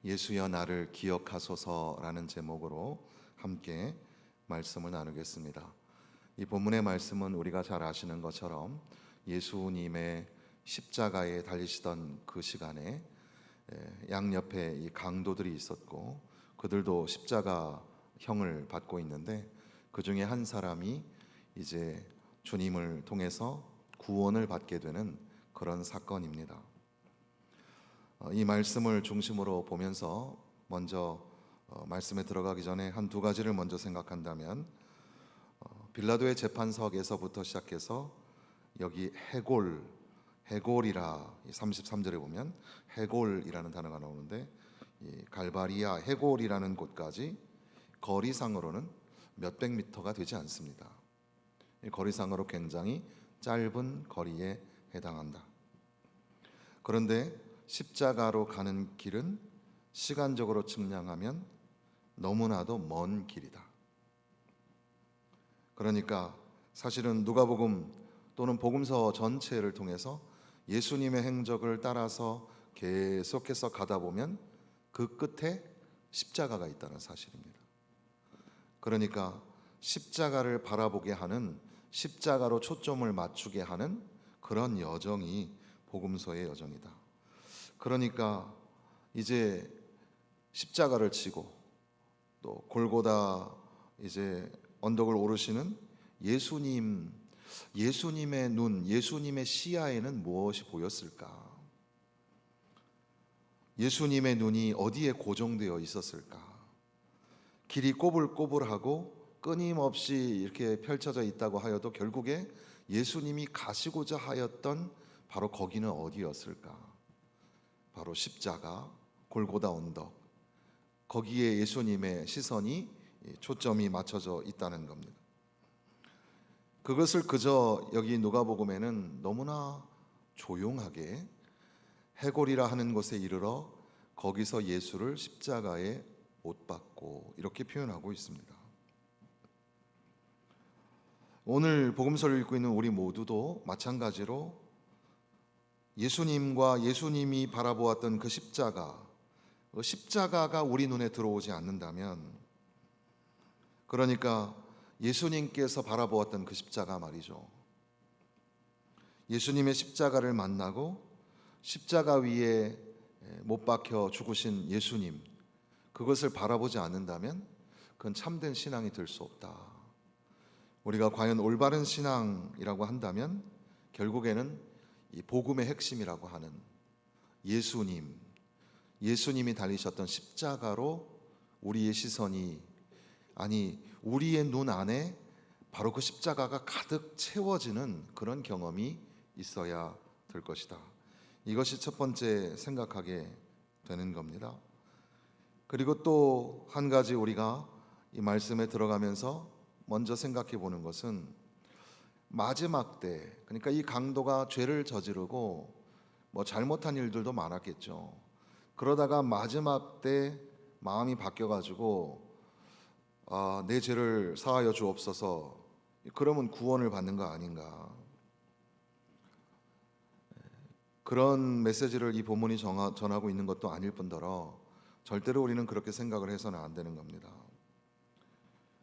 예수여 나를 기억하소서라는 제목으로 함께 말씀을 나누겠습니다. 이 본문의 말씀은 우리가 잘 아시는 것처럼 예수님의 십자가에 달리시던 그 시간에 양옆에 이 강도들이 있었고 그들도 십자가형을 받고 있는데 그 중에 한 사람이 이제 주님을 통해서 구원을 받게 되는 그런 사건입니다. 이 말씀을 중심으로 보면서 먼저 말씀에 들어가기 전에 한 두 가지를 먼저 생각한다면 빌라도의 재판석에서부터 시작해서 여기 해골이라 33절에 보면 해골이라는 단어가 나오는데 이 갈바리아 해골이라는 곳까지 거리상으로는 몇백 미터가 되지 않습니다. 거리상으로 굉장히 짧은 거리에 해당한다. 그런데 십자가로 가는 길은 시간적으로 측량하면 너무나도 먼 길이다. 그러니까 사실은 누가복음 또는 복음서 전체를 통해서 예수님의 행적을 따라서 계속해서 가다 보면 그 끝에 십자가가 있다는 사실입니다. 그러니까 십자가를 바라보게 하는, 십자가로 초점을 맞추게 하는 그런 여정이 복음서의 여정이다. 그러니까 이제 십자가를 지고 또 골고다 이제 언덕을 오르시는 예수님의 눈, 예수님의 시야에는 무엇이 보였을까? 예수님의 눈이 어디에 고정되어 있었을까? 길이 꼬불꼬불하고 끊임없이 이렇게 펼쳐져 있다고 하여도 결국에 예수님이 가시고자 하였던 바로 거기는 어디였을까? 바로 십자가, 골고다 언덕, 거기에 예수님의 시선이 초점이 맞춰져 있다는 겁니다. 그것을 그저 여기 누가복음에는 너무나 조용하게 해골이라 하는 곳에 이르러 거기서 예수를 십자가에 못 박고 이렇게 표현하고 있습니다. 오늘 복음서를 읽고 있는 우리 모두도 마찬가지로 예수님과 예수님이 바라보았던 그 십자가가 우리 눈에 들어오지 않는다면, 그러니까 예수님께서 바라보았던 그 십자가 말이죠. 예수님의 십자가를 만나고 십자가 위에 못 박혀 죽으신 예수님, 그것을 바라보지 않는다면 그건 참된 신앙이 될 수 없다. 우리가 과연 올바른 신앙이라고 한다면 결국에는 이 복음의 핵심이라고 하는 예수님이 달리셨던 십자가로 우리의 시선이, 아니 우리의 눈 안에 바로 그 십자가가 가득 채워지는 그런 경험이 있어야 될 것이다. 이것이 첫 번째 생각하게 되는 겁니다. 그리고 또 한 가지 우리가 이 말씀에 들어가면서 먼저 생각해 보는 것은 마지막 때, 그러니까 이 강도가 죄를 저지르고 뭐 잘못한 일들도 많았겠죠. 그러다가 마지막 때 마음이 바뀌어가지고 내 죄를 사하여 주옵소서, 그러면 구원을 받는 거 아닌가. 그런 메시지를 이 본문이 전하고 있는 것도 아닐 뿐더러 절대로 우리는 그렇게 생각을 해서는 안 되는 겁니다.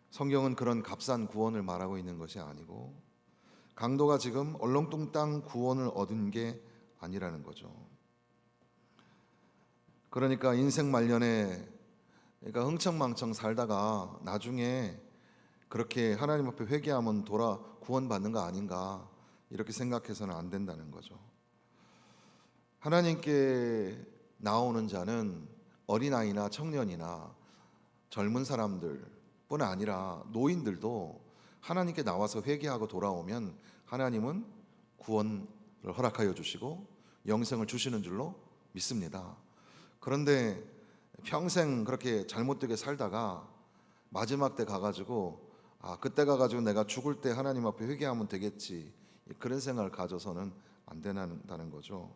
성경은 그런 값싼 구원을 말하고 있는 것이 아니고 강도가 지금 얼렁뚱땅 구원을 얻은 게 아니라는 거죠. 그러니까 인생 말년에 그러니까 흥청망청 살다가 나중에 그렇게 하나님 앞에 회개하면 구원받는 거 아닌가, 이렇게 생각해서는 안 된다는 거죠. 하나님께 나오는 자는 어린아이나 청년이나 젊은 사람들뿐 아니라 노인들도 하나님께 나와서 회개하고 돌아오면 하나님은 구원을 허락하여 주시고 영생을 주시는 줄로 믿습니다. 그런데 평생 그렇게 잘못되게 살다가 마지막 때 가가지고 그때 가가지고 내가 죽을 때 하나님 앞에 회개하면 되겠지, 그런 생각을 가져서는 안 된다는 거죠.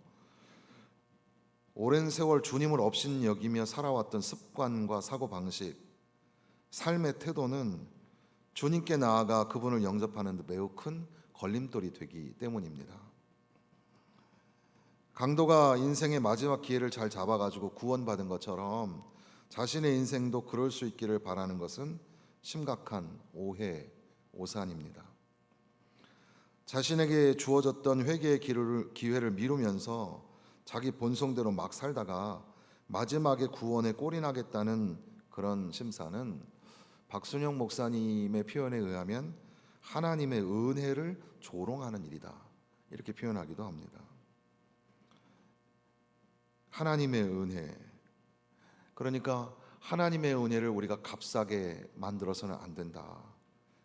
오랜 세월 주님을 업신여기며 살아왔던 습관과 사고방식, 삶의 태도는 주님께 나아가 그분을 영접하는 데 매우 큰 걸림돌이 되기 때문입니다. 강도가 인생의 마지막 기회를 잘 잡아가지고 구원받은 것처럼 자신의 인생도 그럴 수 있기를 바라는 것은 심각한 오해, 오산입니다. 자신에게 주어졌던 회개의 기회를 미루면서 자기 본성대로 막 살다가 마지막에 구원에 꼴인하겠다는 그런 심사는 박순영 목사님의 표현에 의하면 하나님의 은혜를 조롱하는 일이다, 이렇게 표현하기도 합니다. 하나님의 은혜, 그러니까 하나님의 은혜를 우리가 값싸게 만들어서는 안 된다.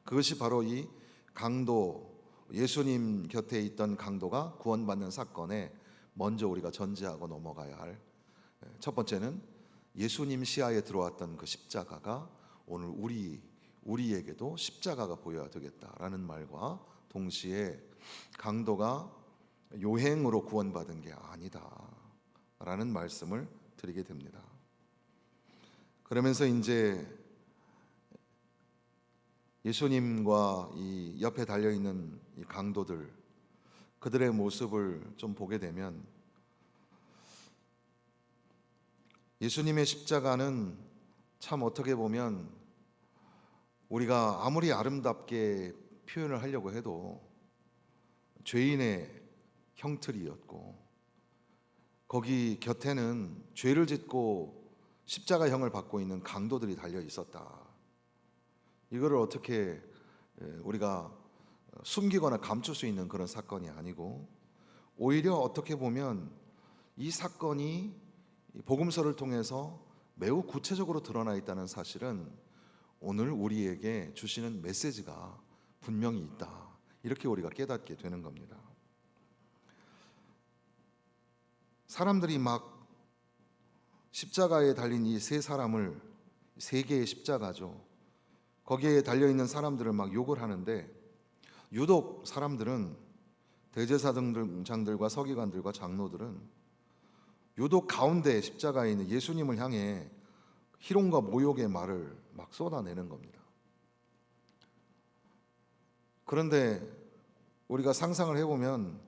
그것이 바로 이 강도, 예수님 곁에 있던 강도가 구원받는 사건에 먼저 우리가 전제하고 넘어가야 할 첫 번째는 예수님 시야에 들어왔던 그 십자가가 오늘 우리에게도 십자가가 보여야 되겠다라는 말과 동시에 강도가 요행으로 구원받은 게 아니다라는 말씀을 드리게 됩니다. 그러면서 이제 예수님과 이 옆에 달려 있는 이 강도들, 그들의 모습을 좀 보게 되면 예수님의 십자가는 참 어떻게 보면 우리가 아무리 아름답게 표현을 하려고 해도 죄인의 형틀이었고, 거기 곁에는 죄를 짓고 십자가형을 받고 있는 강도들이 달려 있었다. 이거를 어떻게 우리가 숨기거나 감출 수 있는 그런 사건이 아니고, 오히려 어떻게 보면 이 사건이 복음서를 통해서 매우 구체적으로 드러나 있다는 사실은 오늘 우리에게 주시는 메시지가 분명히 있다, 이렇게 우리가 깨닫게 되는 겁니다. 사람들이 막 십자가에 달린 이 세 사람을, 세 개의 십자가죠, 거기에 달려있는 사람들을 막 욕을 하는데, 유독 사람들은, 대제사장들과 서기관들과 장로들은 유독 가운데 십자가에 있는 예수님을 향해 희롱과 모욕의 말을 막 쏟아내는 겁니다. 그런데 우리가 상상을 해보면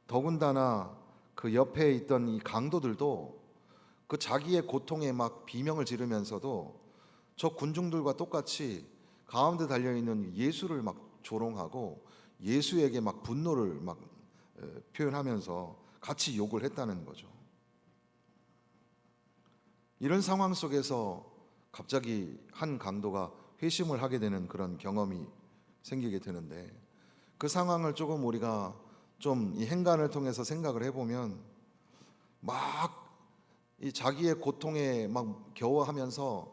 더군다나 그 옆에 있던 이 강도들도 그 자기의 고통에 막 비명을 지르면서도 저 군중들과 똑같이 가운데 달려있는 예수를 막 조롱하고 예수에게 막 분노를 막 표현하면서 같이 욕을 했다는 거죠. 이런 상황 속에서 갑자기 한 강도가 회심을 하게 되는 그런 경험이 생기게 되는데, 그 상황을 조금 우리가 좀 이 행간을 통해서 생각을 해보면 막 이 자기의 고통에 막 겨워하면서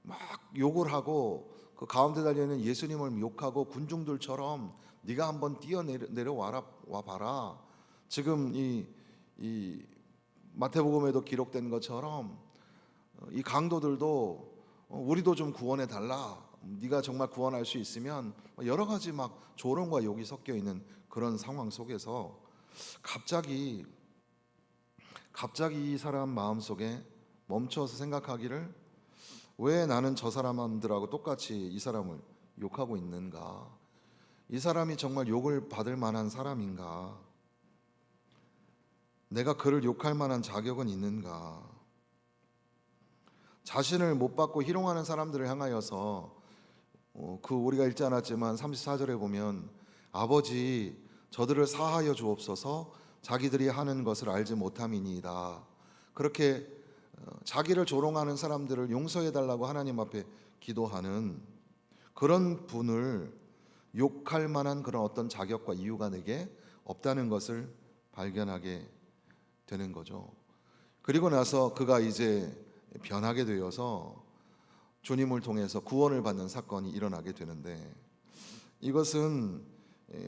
막 욕을 하고 그 가운데 달려있는 예수님을 욕하고 군중들처럼 네가 한번 뛰어내려와라 와봐라, 지금 이 마태복음에도 기록된 것처럼 이 강도들도 우리도 좀 구원해 달라, 네가 정말 구원할 수 있으면, 여러 가지 막 조롱과 욕이 섞여 있는 그런 상황 속에서 갑자기 이 사람 마음속에 멈춰서 생각하기를, 왜 나는 저 사람들하고 똑같이 이 사람을 욕하고 있는가? 이 사람이 정말 욕을 받을 만한 사람인가? 내가 그를 욕할 만한 자격은 있는가? 자신을 못 받고 희롱하는 사람들을 향하여서 그 우리가 읽지 않았지만 34절에 보면 아버지 저들을 사하여 주옵소서 자기들이 하는 것을 알지 못함이니이다. 그렇게 자기를 조롱하는 사람들을 용서해 달라고 하나님 앞에 기도하는 그런 분을 욕할 만한 그런 어떤 자격과 이유가 내게 없다는 것을 발견하게 되는 거죠. 그리고 나서 그가 이제 변하게 되어서 주님을 통해서 구원을 받는 사건이 일어나게 되는데, 이것은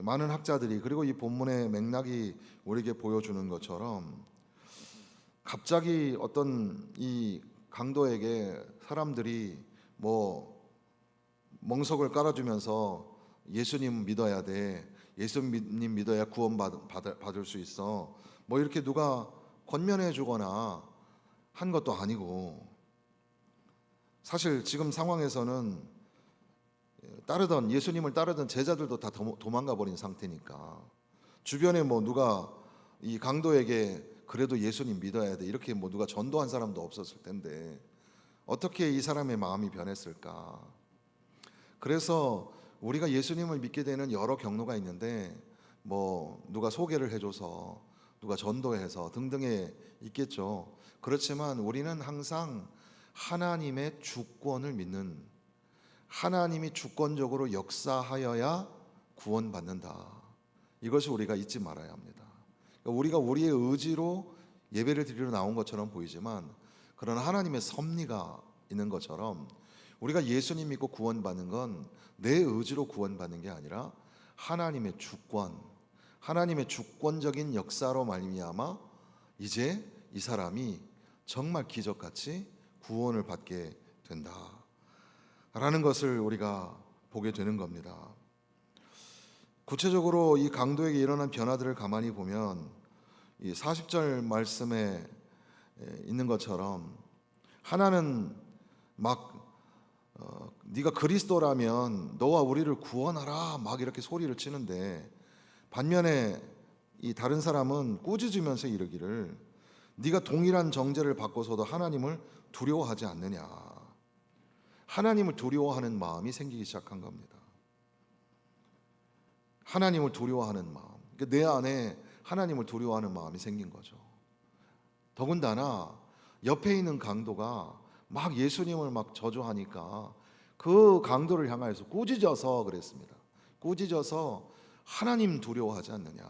많은 학자들이, 그리고 이 본문의 맥락이 우리에게 보여주는 것처럼 갑자기 어떤 이 강도에게 사람들이 뭐 멍석을 깔아주면서 예수님 믿어야 돼, 예수님 믿어야 구원받을 수 있어, 뭐 이렇게 누가 권면해 주거나 한 것도 아니고, 사실 지금 상황에서는 예수님을 따르던 제자들도 다 도망가 버린 상태니까 주변에 뭐 누가 이 강도에게 그래도 예수님 믿어야 돼. 이렇게 뭐 누가 전도한 사람도 없었을 텐데 어떻게 이 사람의 마음이 변했을까? 그래서 우리가 예수님을 믿게 되는 여러 경로가 있는데 뭐 누가 소개를 해줘서 누가 전도해서 등등에 있겠죠. 그렇지만 우리는 항상 하나님의 주권을 믿는, 하나님이 주권적으로 역사하여야 구원받는다. 이것을 우리가 잊지 말아야 합니다. 그러니까 우리가 우리의 의지로 예배를 드리러 나온 것처럼 보이지만 그러나 하나님의 섭리가 있는 것처럼 우리가 예수님 믿고 구원받는 건 내 의지로 구원받는 게 아니라 하나님의 주권, 하나님의 주권적인 역사로 말미암아 이제 이 사람이 정말 기적같이 구원을 받게 된다라는 것을 우리가 보게 되는 겁니다. 구체적으로 이 강도에게 일어난 변화들을 가만히 보면 이 40절 말씀에 있는 것처럼 하나는 막 네가 그리스도라면 너와 우리를 구원하라 막 이렇게 소리를 치는데 반면에 이 다른 사람은 꾸짖으면서 이르기를 네가 동일한 정죄를 받고서도 하나님을 두려워하지 않느냐. 하나님을 두려워하는 마음이 생기기 시작한 겁니다. 하나님을 두려워하는 마음. 내 안에 하나님을 두려워하는 마음이 생긴 거죠. 더군다나 옆에 있는 강도가 막 예수님을 막 저주하니까 그 강도를 향하여서 꾸짖어서 그랬습니다. 꾸짖어서 하나님 두려워하지 않느냐.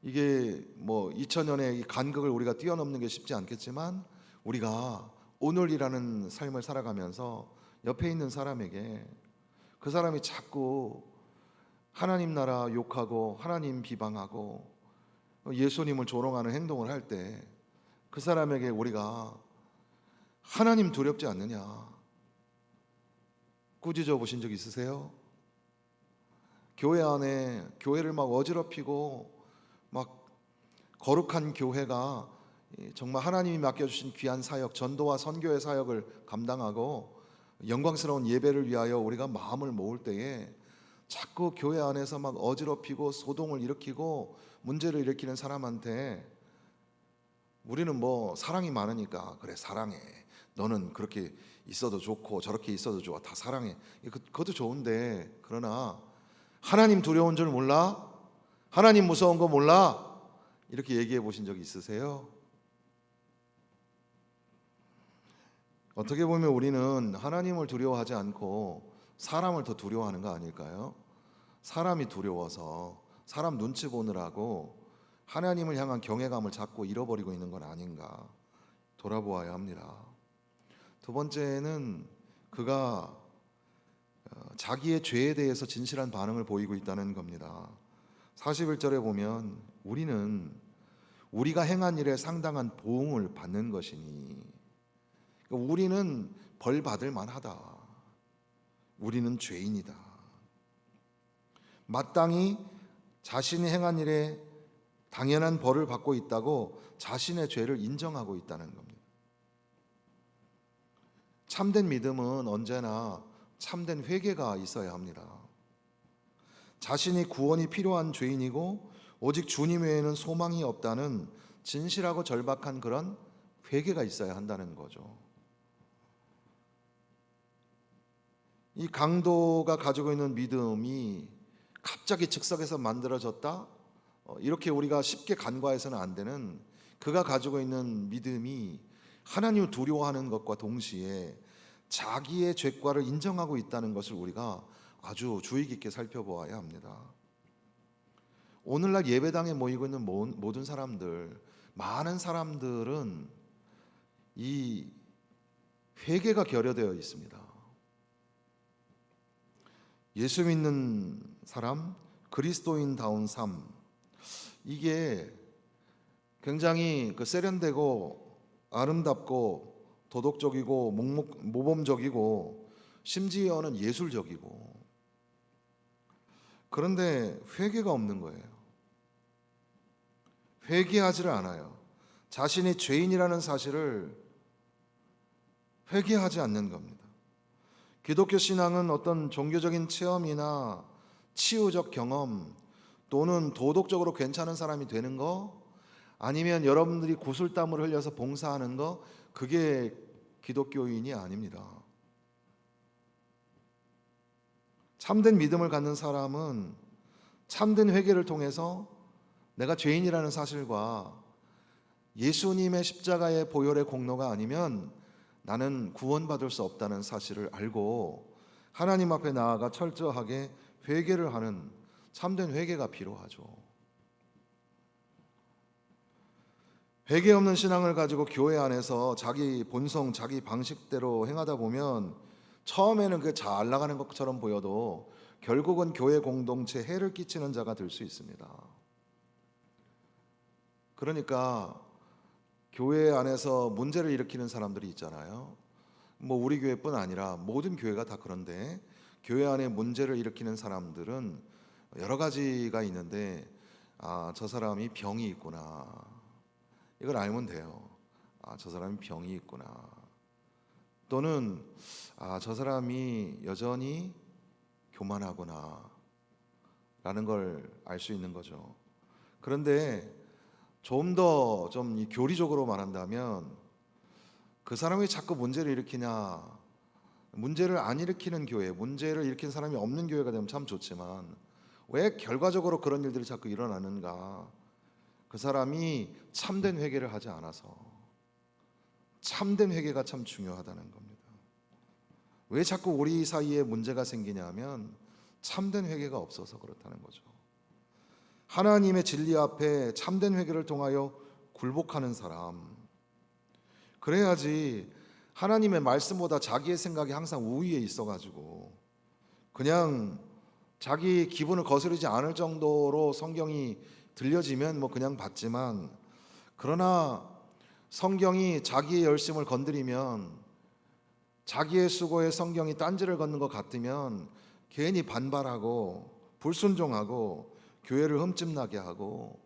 이게 뭐 2000년의 이 간극을 우리가 뛰어넘는 게 쉽지 않겠지만 우리가 오늘이라는 삶을 살아가면서 옆에 있는 사람에게 그 사람이 자꾸 하나님 나라 욕하고 하나님 비방하고 예수님을 조롱하는 행동을 할 때 그 사람에게 우리가 하나님 두렵지 않느냐 꾸짖어 보신 적 있으세요? 교회 안에 교회를 막 어지럽히고 막 거룩한 교회가 정말 하나님이 맡겨주신 귀한 사역, 전도와 선교의 사역을 감당하고 영광스러운 예배를 위하여 우리가 마음을 모을 때에 자꾸 교회 안에서 막 어지럽히고 소동을 일으키고 문제를 일으키는 사람한테 우리는 뭐 사랑이 많으니까 그래 사랑해. 너는 그렇게 있어도 좋고 저렇게 있어도 좋아. 다 사랑해. 그것도 좋은데 그러나 하나님 두려운 줄 몰라? 하나님 무서운 거 몰라? 이렇게 얘기해 보신 적 있으세요? 어떻게 보면 우리는 하나님을 두려워하지 않고 사람을 더 두려워하는 거 아닐까요? 사람이 두려워서 사람 눈치 보느라고 하나님을 향한 경외감을 자꾸 잃어버리고 있는 건 아닌가 돌아보아야 합니다. 두 번째는 그가 자기의 죄에 대해서 진실한 반응을 보이고 있다는 겁니다. 41절에 보면 우리는 우리가 행한 일에 상당한 보응을 받는 것이니 우리는 벌 받을 만하다. 우리는 죄인이다. 마땅히 자신이 행한 일에 당연한 벌을 받고 있다고 자신의 죄를 인정하고 있다는 겁니다. 참된 믿음은 언제나 참된 회개가 있어야 합니다. 자신이 구원이 필요한 죄인이고 오직 주님 외에는 소망이 없다는 진실하고 절박한 그런 회개가 있어야 한다는 거죠. 이 강도가 가지고 있는 믿음이 갑자기 즉석에서 만들어졌다? 이렇게 우리가 쉽게 간과해서는 안 되는 그가 가지고 있는 믿음이 하나님을 두려워하는 것과 동시에 자기의 죄과를 인정하고 있다는 것을 우리가 아주 주의 깊게 살펴보아야 합니다. 오늘날 예배당에 모이고 있는 모든 사람들, 많은 사람들은 이 회개가 결여되어 있습니다. 예수 믿는 사람, 그리스도인다운 삶, 이게 굉장히 세련되고 아름답고 도덕적이고 모범적이고 심지어는 예술적이고 그런데 회개가 없는 거예요. 회개하지를 않아요. 자신이 죄인이라는 사실을 회개하지 않는 겁니다. 기독교 신앙은 어떤 종교적인 체험이나 치유적 경험 또는 도덕적으로 괜찮은 사람이 되는 거, 아니면 여러분들이 구슬땀을 흘려서 봉사하는 거, 그게 기독교인이 아닙니다. 참된 믿음을 갖는 사람은 참된 회개를 통해서 내가 죄인이라는 사실과 예수님의 십자가의 보혈의 공로가 아니면 나는 구원받을 수 없다는 사실을 알고 하나님 앞에 나아가 철저하게 회개를 하는 참된 회개가 필요하죠. 회개 없는 신앙을 가지고 교회 안에서 자기 본성, 자기 방식대로 행하다 보면 처음에는 그게 잘 나가는 것처럼 보여도 결국은 교회 공동체에 해를 끼치는 자가 될 수 있습니다. 그러니까 교회 안에서 문제를 일으키는 사람들이 있잖아요. 뭐 우리 교회뿐 아니라 모든 교회가 다 그런데, 교회 안에 문제를 일으키는 사람들은 여러 가지가 있는데, 저 사람이 병이 있구나, 이걸 알면 돼요. 저 사람이 병이 있구나. 또는 저 사람이 여전히 교만하구나 라는 걸 알 수 있는 거죠. 그런데 좀 더 좀 교리적으로 말한다면, 그 사람이 자꾸 문제를 일으키냐, 문제를 안 일으키는 교회, 문제를 일으킨 사람이 없는 교회가 되면 참 좋지만 왜 결과적으로 그런 일들이 자꾸 일어나는가? 그 사람이 참된 회개를 하지 않아서. 참된 회개가 참 중요하다는 겁니다. 왜 자꾸 우리 사이에 문제가 생기냐면 참된 회개가 없어서 그렇다는 거죠. 하나님의 진리 앞에 참된 회개를 통하여 굴복하는 사람, 그래야지 하나님의 말씀보다 자기의 생각이 항상 우위에 있어가지고 그냥 자기 기분을 거스르지 않을 정도로 성경이 들려지면 뭐 그냥 받지만, 그러나 성경이 자기의 열심을 건드리면, 자기의 수고에 성경이 딴지를 걷는 것 같으면 괜히 반발하고 불순종하고 교회를 흠집나게 하고,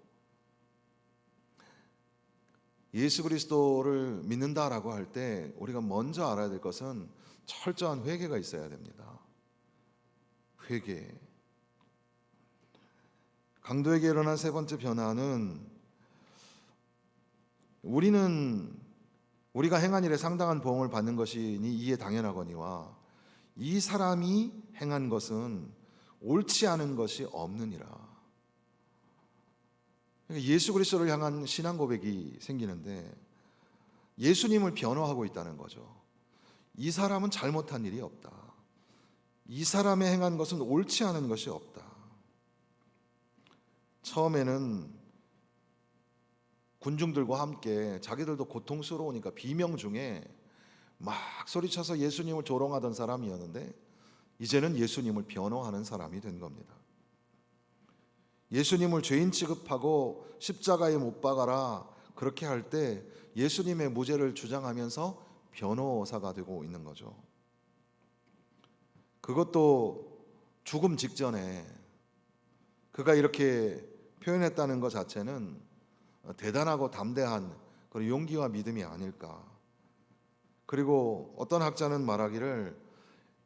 예수 그리스도를 믿는다라고 할 때 우리가 먼저 알아야 될 것은 철저한 회개가 있어야 됩니다. 회개. 강도에게 일어난 세 번째 변화는, 우리가 행한 일에 상당한 보응을 받는 것이니 이에 당연하거니와 이 사람이 행한 것은 옳지 않은 것이 없느니라. 예수 그리스도를 향한 신앙 고백이 생기는데 예수님을 변호하고 있다는 거죠. 이 사람은 잘못한 일이 없다. 이 사람의 행한 것은 옳지 않은 것이 없다. 처음에는 군중들과 함께 자기들도 고통스러우니까 비명 중에 막 소리쳐서 예수님을 조롱하던 사람이었는데 이제는 예수님을 변호하는 사람이 된 겁니다. 예수님을 죄인 취급하고 십자가에 못 박아라 그렇게 할 때 예수님의 무죄를 주장하면서 변호사가 되고 있는 거죠. 그것도 죽음 직전에 그가 이렇게 표현했다는 것 자체는 대단하고 담대한 그런 용기와 믿음이 아닐까. 그리고 어떤 학자는 말하기를,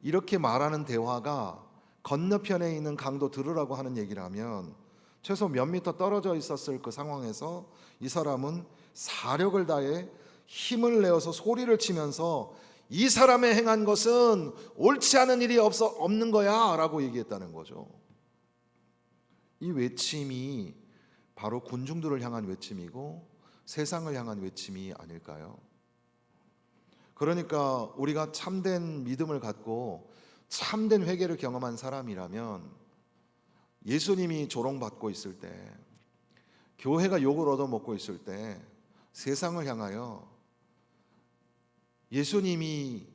이렇게 말하는 대화가 건너편에 있는 강도 들으라고 하는 얘기라면 최소 몇 미터 떨어져 있었을 그 상황에서 이 사람은 사력을 다해 힘을 내어서 소리를 치면서 이 사람의 행한 것은 옳지 않은 일이 없는 거야 라고 얘기했다는 거죠. 이 외침이 바로 군중들을 향한 외침이고 세상을 향한 외침이 아닐까요? 그러니까 우리가 참된 믿음을 갖고 참된 회개를 경험한 사람이라면, 예수님이 조롱받고 있을 때, 교회가 욕을 얻어먹고 있을 때 세상을 향하여 예수님이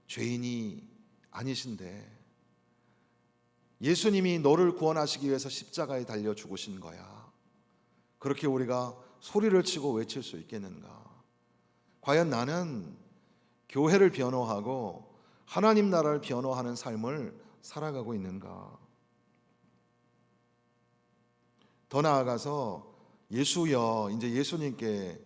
죄인이 아니신데 예수님이 너를 구원하시기 위해서 십자가에 달려 죽으신 거야, 그렇게 우리가 소리를 치고 외칠 수 있겠는가? 과연 나는 교회를 변호하고 하나님 나라를 변호하는 삶을 살아가고 있는가? 더 나아가서 예수여, 이제 예수님께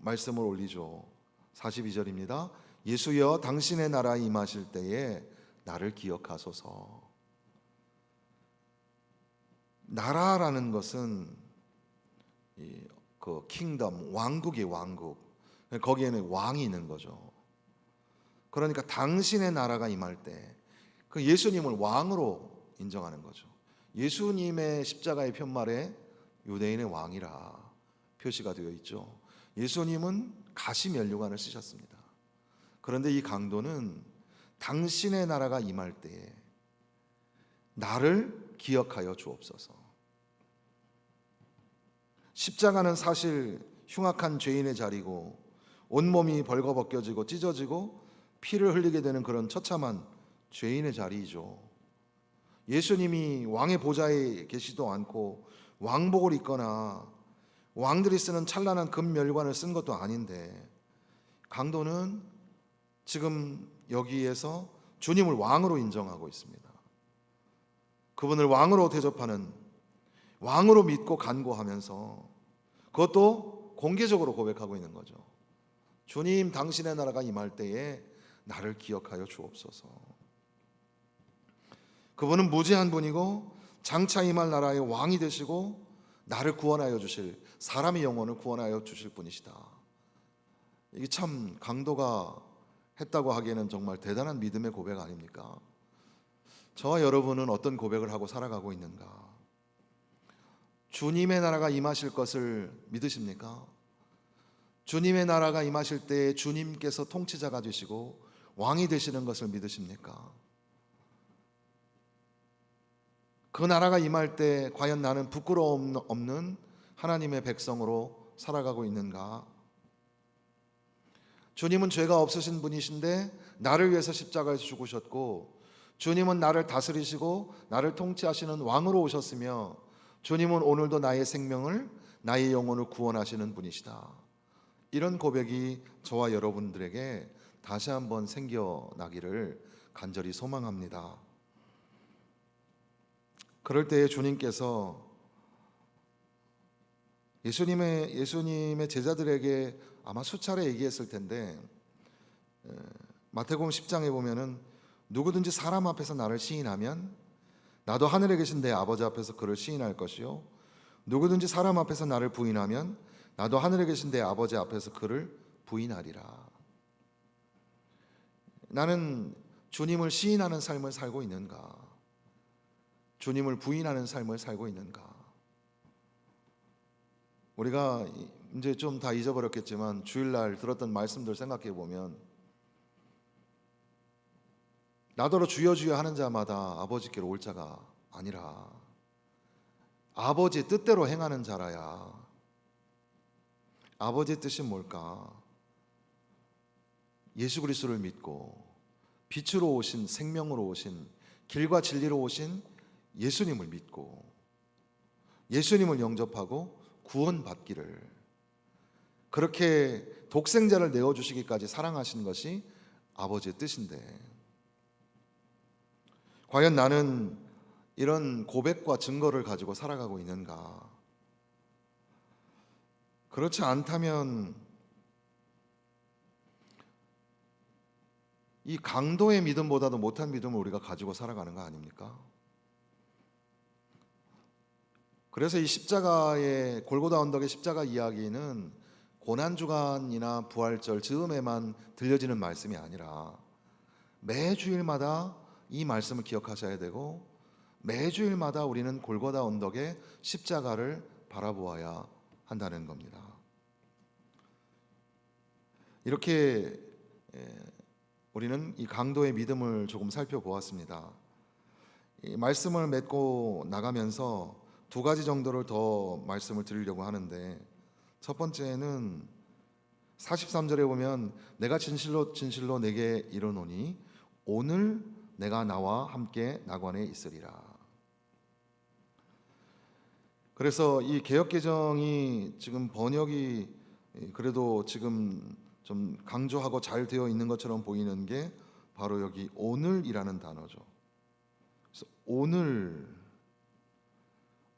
말씀을 올리죠. 42절입니다. 예수여, 당신의 나라에 임하실 때에 나를 기억하소서. 나라라는 것은 그 킹덤, 왕국이 왕국. 거기에는 왕이 있는 거죠. 그러니까 당신의 나라가 임할 때 그 예수님을 왕으로 인정하는 거죠. 예수님의 십자가의 편말에 유대인의 왕이라 표시가 되어 있죠. 예수님은 가시면류관을 쓰셨습니다. 그런데 이 강도는 당신의 나라가 임할 때에 나를 기억하여 주옵소서. 십자가는 사실 흉악한 죄인의 자리고 온몸이 벌거벗겨지고 찢어지고 피를 흘리게 되는 그런 처참한 죄인의 자리이죠. 예수님이 왕의 보좌에 계시도 않고 왕복을 입거나 왕들이 쓰는 찬란한 금멸관을 쓴 것도 아닌데 강도는 지금 여기에서 주님을 왕으로 인정하고 있습니다. 그분을 왕으로 대접하는, 왕으로 믿고 간구하면서 그것도 공개적으로 고백하고 있는 거죠. 주님, 당신의 나라가 임할 때에 나를 기억하여 주옵소서. 그분은 무지한 분이고 장차 임할 나라의 왕이 되시고 나를 구원하여 주실, 사람의 영혼을 구원하여 주실 분이시다. 이게 참 강도가 했다고 하기에는 정말 대단한 믿음의 고백 아닙니까? 저와 여러분은 어떤 고백을 하고 살아가고 있는가? 주님의 나라가 임하실 것을 믿으십니까? 주님의 나라가 임하실 때 주님께서 통치자가 되시고 왕이 되시는 것을 믿으십니까? 그 나라가 임할 때 과연 나는 부끄러움 없는 하나님의 백성으로 살아가고 있는가? 주님은 죄가 없으신 분이신데 나를 위해서 십자가에서 죽으셨고, 주님은 나를 다스리시고 나를 통치하시는 왕으로 오셨으며, 주님은 오늘도 나의 생명을, 나의 영혼을 구원하시는 분이시다. 이런 고백이 저와 여러분들에게 다시 한번 생겨나기를 간절히 소망합니다. 그럴 때에 주님께서 예수님의 제자들에게 아마 수차례 얘기했을 텐데, 마태복음 10장에 보면은 누구든지 사람 앞에서 나를 시인하면 나도 하늘에 계신 내 아버지 앞에서 그를 시인할 것이요, 누구든지 사람 앞에서 나를 부인하면 나도 하늘에 계신 내 아버지 앞에서 그를 부인하리라. 나는 주님을 시인하는 삶을 살고 있는가? 주님을 부인하는 삶을 살고 있는가? 우리가 이제 좀 다 잊어버렸겠지만 주일날 들었던 말씀들 생각해 보면, 나더러 주여 주여 하는 자마다 아버지께로 올 자가 아니라 아버지의 뜻대로 행하는 자라야. 아버지의 뜻이 뭘까? 예수 그리스도를 믿고 빛으로 오신, 생명으로 오신, 길과 진리로 오신 예수님을 믿고 예수님을 영접하고 구원받기를, 그렇게 독생자를 내어주시기까지 사랑하신 것이 아버지의 뜻인데, 과연 나는 이런 고백과 증거를 가지고 살아가고 있는가? 그렇지 않다면 이 강도의 믿음보다도 못한 믿음을 우리가 가지고 살아가는 거 아닙니까? 그래서 이 십자가의, 골고다 언덕의 십자가 이야기는 고난주간이나 부활절 즈음에만 들려지는 말씀이 아니라 매주일마다 이 말씀을 기억하셔야 되고, 매주일마다 우리는 골고다 언덕의 십자가를 바라보아야 한다는 겁니다. 이렇게 우리는 이 강도의 믿음을 조금 살펴보았습니다. 이 말씀을 맺고 나가면서 두 가지 정도를 더 말씀을 드리려고 하는데, 첫 번째는 43절에 보면 내가 진실로 진실로 내게 이르노니 오늘 내가 나와 함께 낙원에 있으리라. 그래서 이 개역개정이 지금 번역이 그래도 지금 좀 강조하고 잘 되어 있는 것처럼 보이는 게 바로 여기 오늘이라는 단어죠. 그래서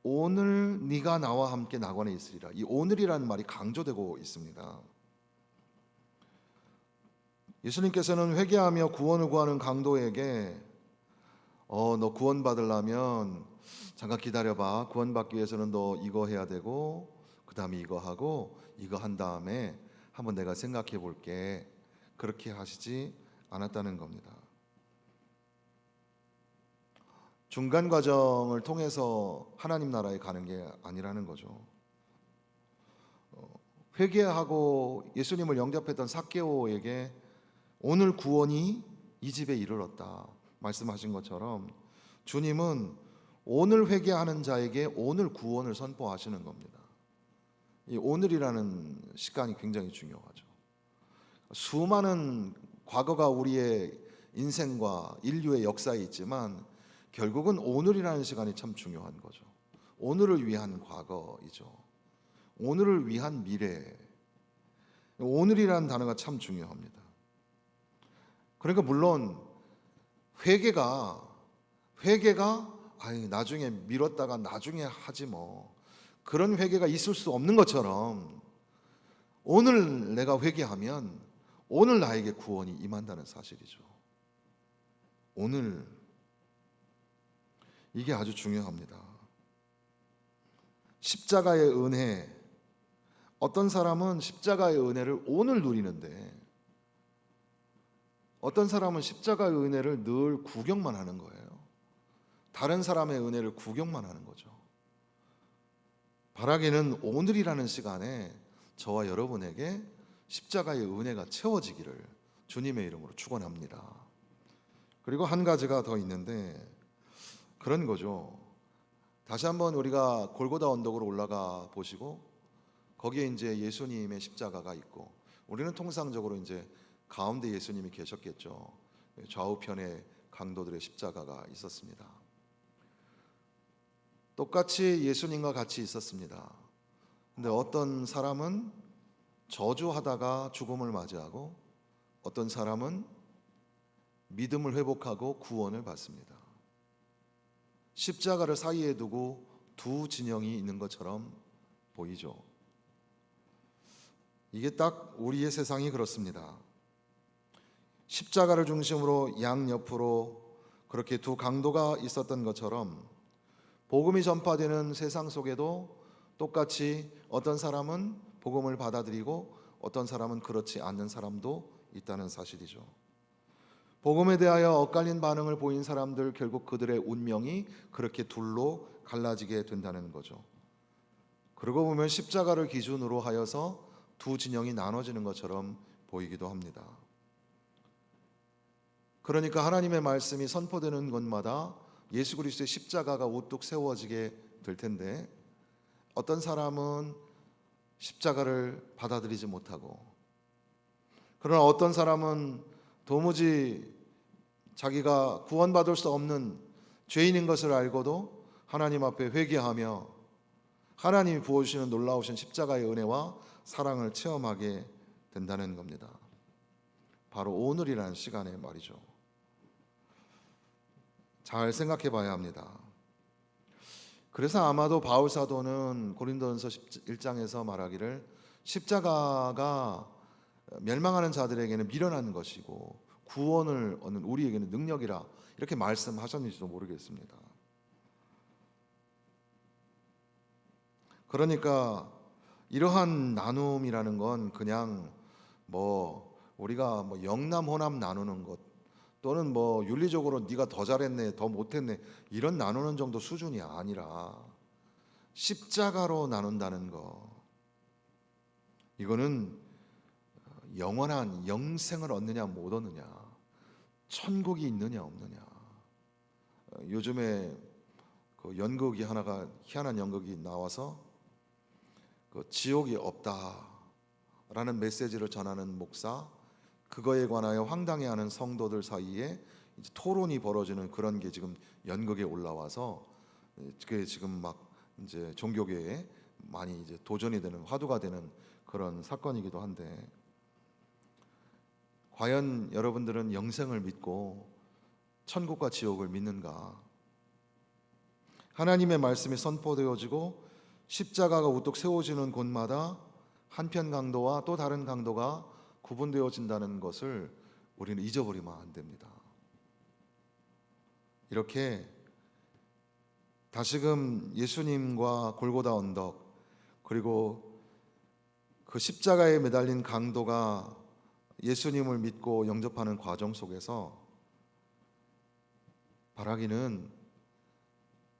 오늘 네가 나와 함께 낙원에 있으리라. 이 오늘이라는 말이 강조되고 있습니다. 예수님께서는 회개하며 구원을 구하는 강도에게 너 구원받으려면 잠깐 기다려봐. 구원받기 위해서는 너 이거 해야 되고 그 다음에 이거 하고 이거 한 다음에 한번 내가 생각해 볼게. 그렇게 하시지 않았다는 겁니다. 중간 과정을 통해서 하나님 나라에 가는 게 아니라는 거죠. 회개하고 예수님을 영접했던 삭개오에게 오늘 구원이 이 집에 이르렀다 말씀하신 것처럼 주님은 오늘 회개하는 자에게 오늘 구원을 선포하시는 겁니다. 이 오늘이라는 시간이 굉장히 중요하죠. 수많은 과거가 우리의 인생과 인류의 역사에 있지만 결국은 오늘이라는 시간이 참 중요한 거죠. 오늘을 위한 과거이죠. 오늘을 위한 미래. 오늘이라는 단어가 참 중요합니다. 그러니까 물론 회개가 나중에 미뤘다가 나중에 하지 뭐 그런 회개가 있을 수 없는 것처럼 오늘 내가 회개하면 오늘 나에게 구원이 임한다는 사실이죠. 오늘 이게 아주 중요합니다. 십자가의 은혜, 어떤 사람은 십자가의 은혜를 오늘 누리는데 어떤 사람은 십자가의 은혜를 늘 구경만 하는 거예요. 다른 사람의 은혜를 구경만 하는 거죠. 바라기는 오늘이라는 시간에 저와 여러분에게 십자가의 은혜가 채워지기를 주님의 이름으로 축원합니다. 그리고 한 가지가 더 있는데 그런 거죠. 다시 한번 우리가 골고다 언덕으로 올라가 보시고 거기에 이제 예수님의 십자가가 있고 우리는 통상적으로 이제 가운데 예수님이 계셨겠죠. 좌우편에 강도들의 십자가가 있었습니다. 똑같이 예수님과 같이 있었습니다. 근데 어떤 사람은 저주하다가 죽음을 맞이하고 어떤 사람은 믿음을 회복하고 구원을 받습니다. 십자가를 사이에 두고 두 진영이 있는 것처럼 보이죠. 이게 딱 우리의 세상이 그렇습니다. 십자가를 중심으로 양옆으로 그렇게 두 강도가 있었던 것처럼 복음이 전파되는 세상 속에도 똑같이 어떤 사람은 복음을 받아들이고 어떤 사람은 그렇지 않는 사람도 있다는 사실이죠. 복음에 대하여 엇갈린 반응을 보인 사람들 결국 그들의 운명이 그렇게 둘로 갈라지게 된다는 거죠. 그러고 보면 십자가를 기준으로 하여서 두 진영이 나눠지는 것처럼 보이기도 합니다. 그러니까 하나님의 말씀이 선포되는 곳마다 예수 그리스도의 십자가가 우뚝 세워지게 될 텐데 어떤 사람은 십자가를 받아들이지 못하고 그러나 어떤 사람은 도무지 자기가 구원받을 수 없는 죄인인 것을 알고도 하나님 앞에 회개하며 하나님이 부어주시는 놀라우신 십자가의 은혜와 사랑을 체험하게 된다는 겁니다. 바로 오늘이라는 시간에 말이죠. 잘 생각해 봐야 합니다. 그래서 아마도 바울 사도는 고린도전서 1장에서 말하기를 십자가가 멸망하는 자들에게는 미련한 것이고 구원을 얻는 우리에게는 능력이라 이렇게 말씀하셨는지도 모르겠습니다. 그러니까 이러한 나눔이라는 건 그냥 우리가 영남 호남 나누는 것 또는 윤리적으로 네가 더 잘했네 더 못했네 이런 나누는 정도 수준이 아니라 십자가로 나눈다는 거 이거는 영원한 영생을 얻느냐 못 얻느냐 천국이 있느냐 없느냐 요즘에 그 연극이 하나가 희한한 연극이 나와서 그 지옥이 없다라는 메시지를 전하는 목사 그거에 관하여 황당해하는 성도들 사이에 이제 토론이 벌어지는 그런 게 지금 연극에 올라와서 그게 지금 막 이제 종교계에 많이 이제 도전이 되는 화두가 되는 그런 사건이기도 한데 과연 여러분들은 영생을 믿고 천국과 지옥을 믿는가? 하나님의 말씀이 선포되어지고 십자가가 우뚝 세워지는 곳마다 한편 강도와 또 다른 강도가 구분되어진다는 것을 우리는 잊어버리면 안 됩니다. 이렇게 다시금 예수님과 골고다 언덕, 그리고 그 십자가에 매달린 강도가 예수님을 믿고 영접하는 과정 속에서 바라기는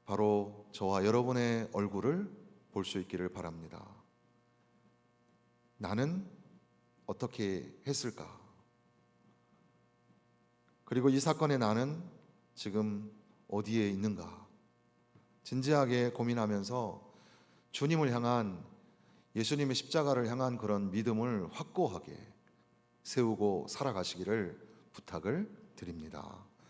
바로 저와 여러분의 얼굴을 볼 수 있기를 바랍니다. 나는 어떻게 했을까? 그리고 이 사건의 나는 지금 어디에 있는가? 진지하게 고민하면서 주님을 향한, 예수님의 십자가를 향한 그런 믿음을 확고하게 세우고 살아가시기를 부탁을 드립니다.